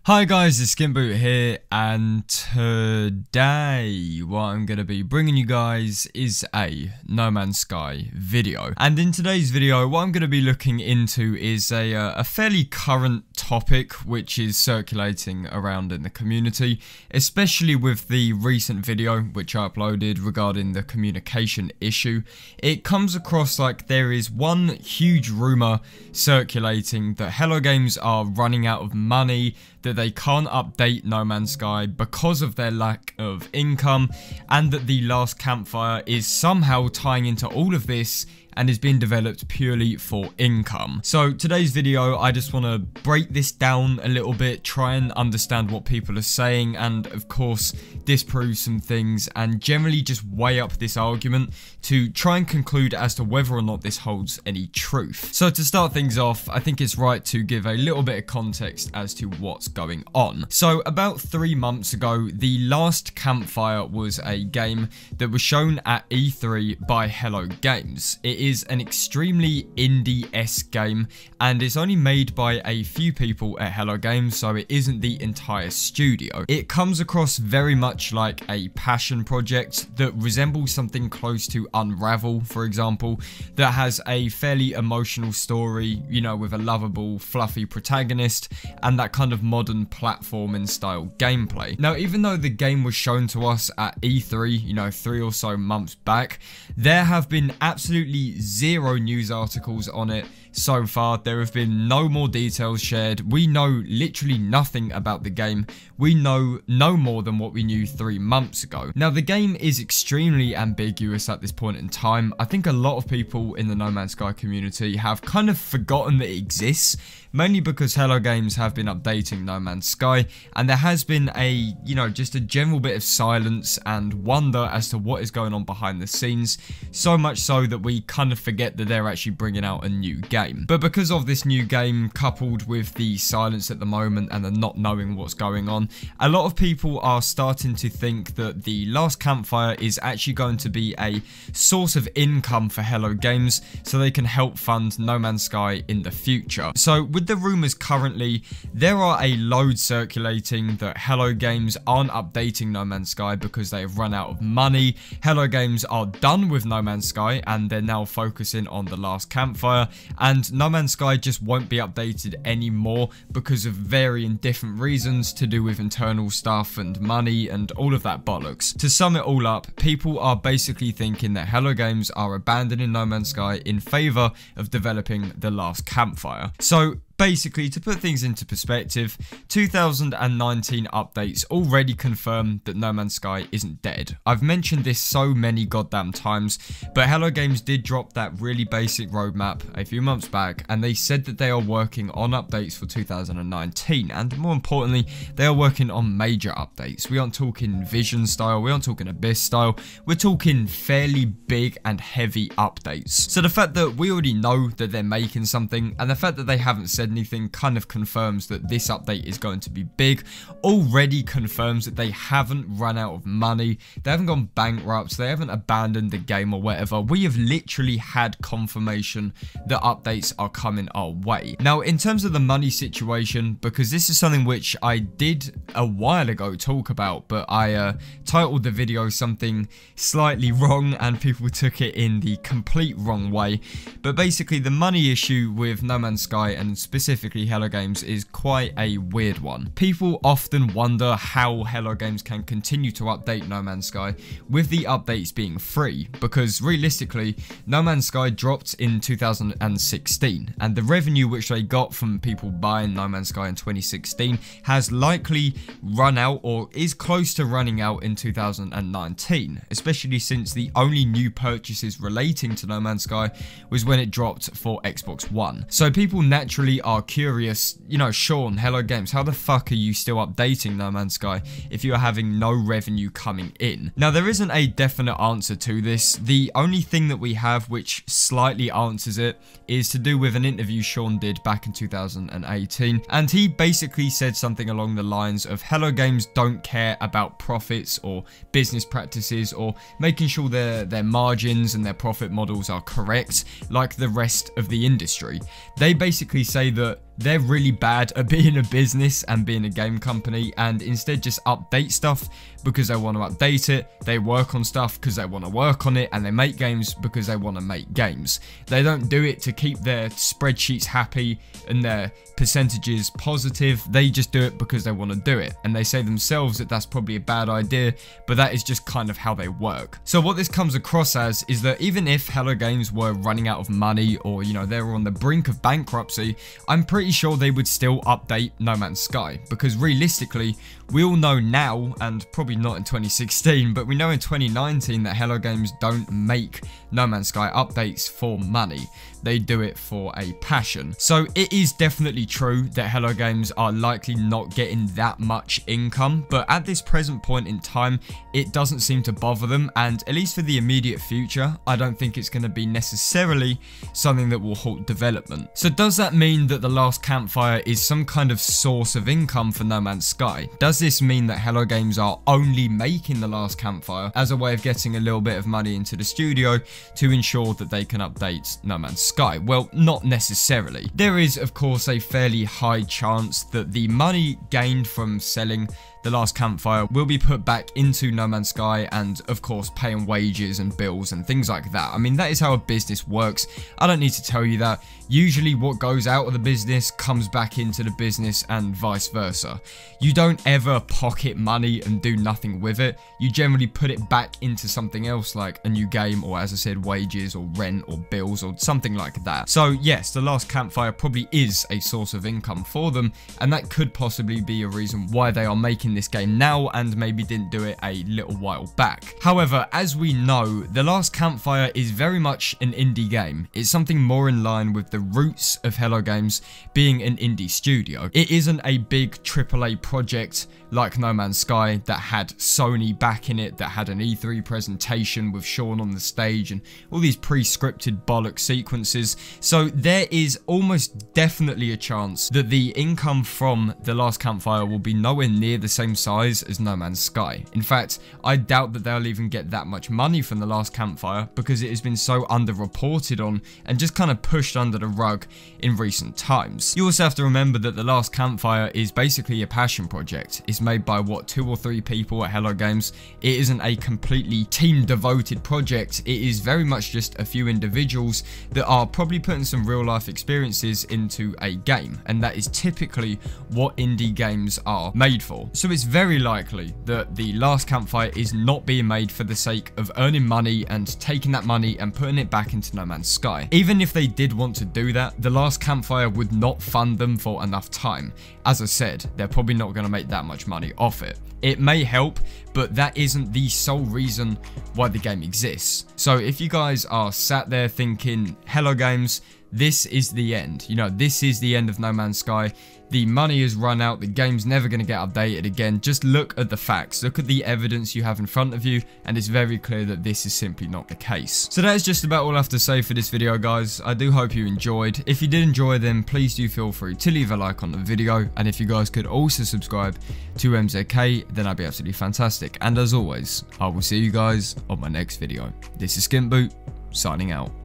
Hi guys, it's SkintBoot here, and today what I'm going to be bringing you guys is a No Man's Sky video. And in today's video, what I'm going to be looking into is a fairly current topic which is circulating around in the community, especially with the recent video which I uploaded regarding the communication issue. It comes across like there is one huge rumour circulating that Hello Games are running out of money, that they can't update No Man's Sky because of their lack of income, and that the Last Campfire is somehow tying into all of this and is being developed purely for income. So today's video, I just want to break this down a little bit, try and understand what people are saying, and of course disprove some things, and generally just weigh up this argument to try and conclude as to whether or not this holds any truth. So to start things off, I think it's right to give a little bit of context as to what's going on. So about 3 months ago, the Last Campfire was a game that was shown at E3 by Hello Games. It is an extremely indie-esque game, and it's only made by a few people at Hello Games, so it isn't the entire studio. It comes across very much like a passion project that resembles something close to Unravel, for example, that has a fairly emotional story, you know, with a lovable, fluffy protagonist, and that kind of modern platforming style gameplay. Now, even though the game was shown to us at E3, you know, 3 or so months back, there have been absolutely zero news articles on it so far. There have been no more details shared. We know literally nothing about the game. We know no more than what we knew 3 months ago. Now, the game is extremely ambiguous at this point in time. I think a lot of people in the No Man's Sky community have kind of forgotten that it exists, mainly because Hello Games have been updating No Man's Sky, and there has been a, you know, just a general bit of silence and wonder as to what is going on behind the scenes, so much so that we kind of forget that they're actually bringing out a new game. But because of this new game, coupled with the silence at the moment and the not knowing what's going on, a lot of people are starting to think that the Last Campfire is actually going to be a source of income for Hello Games, so they can help fund No Man's Sky in the future. So with the rumours currently, there are a load circulating that Hello Games aren't updating No Man's Sky because they have run out of money. Hello Games are done with No Man's Sky and they're now focusing on the Last Campfire, and No Man's Sky just won't be updated anymore because of varying different reasons to do with internal stuff and money and all of that bollocks. To sum it all up, people are basically thinking that Hello Games are abandoning No Man's Sky in favour of developing the Last Campfire. So basically, to put things into perspective, 2019 updates already confirm that No Man's Sky isn't dead. I've mentioned this so many goddamn times, but Hello Games did drop that really basic roadmap a few months back, and they said that they are working on updates for 2019, and more importantly, they are working on major updates. We aren't talking Vision style, we aren't talking Abyss style, we're talking fairly big and heavy updates. So the fact that we already know that they're making something, and the fact that they haven't said anything kind of confirms that this update is going to be big, already confirms that they haven't run out of money, they haven't gone bankrupt, they haven't abandoned the game or whatever. We have literally had confirmation that updates are coming our way. Now, in terms of the money situation, because this is something which I did a while ago talk about, but I titled the video something slightly wrong and people took it in the complete wrong way. But basically, the money issue with No Man's Sky, and specifically Hello Games, is quite a weird one. People often wonder how Hello Games can continue to update No Man's Sky with the updates being free, because realistically, No Man's Sky dropped in 2016, and the revenue which they got from people buying No Man's Sky in 2016 has likely run out or is close to running out in 2019, especially since the only new purchases relating to No Man's Sky was when it dropped for Xbox One. So people naturally are curious, you know, Sean, Hello Games, how the fuck are you still updating No Man's Sky if you are having no revenue coming in? Now, there isn't a definite answer to this. The only thing that we have which slightly answers it is to do with an interview Sean did back in 2018, and he basically said something along the lines of Hello Games don't care about profits or business practices or making sure their margins and their profit models are correct like the rest of the industry. They basically say that they're really bad at being a business and being a game company, and instead just update stuff because they want to update it, they work on stuff because they want to work on it, and they make games because they want to make games. They don't do it to keep their spreadsheets happy and their percentages positive, they just do it because they want to do it, and they say themselves that that's probably a bad idea, but that is just kind of how they work. So what this comes across as is that even if Hello Games were running out of money, or you know, they were on the brink of bankruptcy, I'm pretty sure they would still update No Man's Sky, because realistically we all know now, and probably not in 2016, but we know in 2019 that Hello Games don't make No Man's Sky updates for money. They do it for a passion. So it is definitely true that Hello Games are likely not getting that much income, but at this present point in time, it doesn't seem to bother them, and at least for the immediate future, I don't think it's going to be necessarily something that will halt development. So does that mean that the Last Campfire is some kind of source of income for No Man's Sky? Does this mean that Hello Games are only making the Last Campfire as a way of getting a little bit of money into the studio to ensure that they can update No Man's Sky? Well, not necessarily. There is, of course, a fairly high chance that the money gained from selling the Last Campfire will be put back into No Man's Sky, and of course paying wages and bills and things like that. I mean, that is how a business works. I don't need to tell you that. Usually what goes out of the business comes back into the business, and vice versa. You don't ever pocket money and do nothing with it. You generally put it back into something else, like a new game, or as I said, wages or rent or bills or something like that. So yes, the Last Campfire probably is a source of income for them, and that could possibly be a reason why they are making this game now and maybe didn't do it a little while back. However, as we know, the Last Campfire is very much an indie game. It's something more in line with the roots of Hello Games being an indie studio. It isn't a big AAA project like No Man's Sky that had Sony back in it, that had an E3 presentation with Sean on the stage and all these pre-scripted bollock sequences. So there is almost definitely a chance that the income from the Last Campfire will be nowhere near the same size as No Man's Sky. In fact, I doubt that they'll even get that much money from the Last Campfire because it has been so underreported on and just kind of pushed under the rug in recent times. You also have to remember that the Last Campfire is basically a passion project. It's made by what, 2 or 3 people at Hello Games. It isn't a completely team devoted project. It is very much just a few individuals that are probably putting some real life experiences into a game, and that is typically what indie games are made for. So it's very likely that the Last Campfire is not being made for the sake of earning money and taking that money and putting it back into No Man's Sky. Even if they did want to do that, the Last Campfire would not fund them for enough time. As I said, they're probably not going to make that much money off it. It may help, but that isn't the sole reason why the game exists. So if you guys are sat there thinking, Hello Games, this is the end. You know, this is the end of No Man's Sky. The money has run out. The game's never going to get updated again. Just look at the facts. Look at the evidence you have in front of you, and it's very clear that this is simply not the case. So that is just about all I have to say for this video, guys. I do hope you enjoyed. If you did enjoy, then please do feel free to leave a like on the video, and if you guys could also subscribe to MZK, then that'd be absolutely fantastic. And as always, I will see you guys on my next video. This is SkintBoot, signing out.